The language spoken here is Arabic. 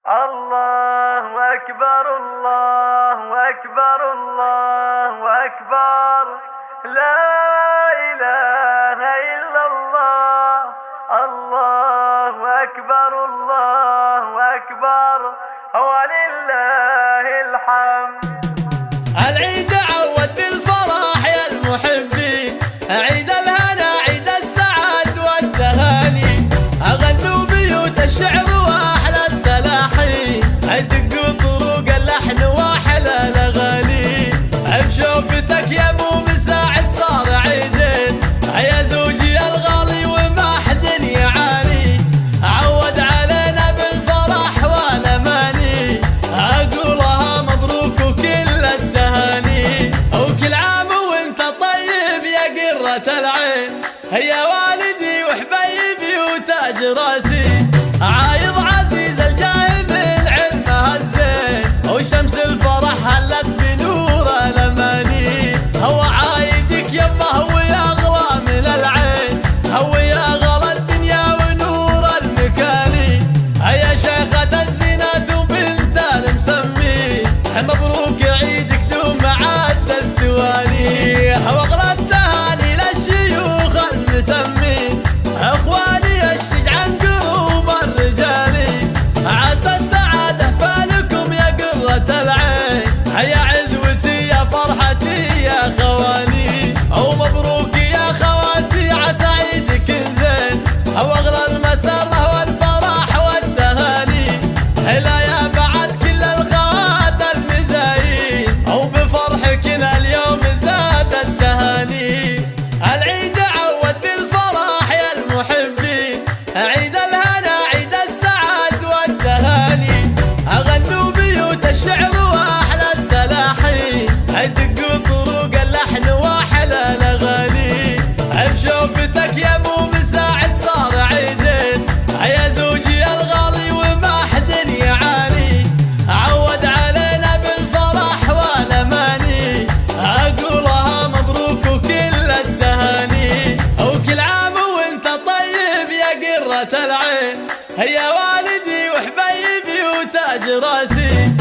الله أكبر الله أكبر الله أكبر، لا إله إلا الله. الله أكبر الله أكبر ولله الحمد. العيد عود بالفرح يا المحبين، عيد الهنا عيد السعد والتهاني، أغنوا بيوت الشعر واحلى التلاحي، ادقوا طرق اللحن واحلى الاغاني، بشوفتك يا ابو مساعد صار عيدين، يا زوجي الغالي وما حد يعاني، عود علينا بالفرح والاماني، اقولها مبروك وكل التهاني، وكل عام وانت طيب يا قرة العين، يا والدي وحبيبي وتاج راسي، عايض عزيز الجاه من علمها الزين، وشمس الفرح هلت بنور الاماني، هو عايدك يمه ويا اغلى من العين، هو يا غلا الدنيا ونور المكاني، يا شيخة الزينات وبنت المسمي، مبروك عيدك دوم عد الثواني، واغلى التهاني للشيوخ المسمين، اخواني الشجعان قلوب الرجالي، عسى السعادة فالكم يا قرة العين، يا عزوتي يا فرحتي يا خواني، ومبروك يا خواتي عسى عيدك زين، واغلى المسرة والفرح والتهاني، هلا يا بعد كل الخوات المزايين، وبفرحكنا اليوم زاد التهاني. العيد عود بالفرح يا المحبين، عيد الهنا عيد السعد والتهاني، أغنوا بيوت الشعر واحلى التلاحي، ادقوا طرق اللحن واحلى الاغاني، بشوفتك يا ابو مساعد صار عيدين، يا زوجي الغالي وما حد يعاني، عود علينا بالفرح والاماني، اقولها مبروك وكل التهاني، وكل عام وانت طيب يا قرة العين، يا والدي وحبيبي وتاج راسي.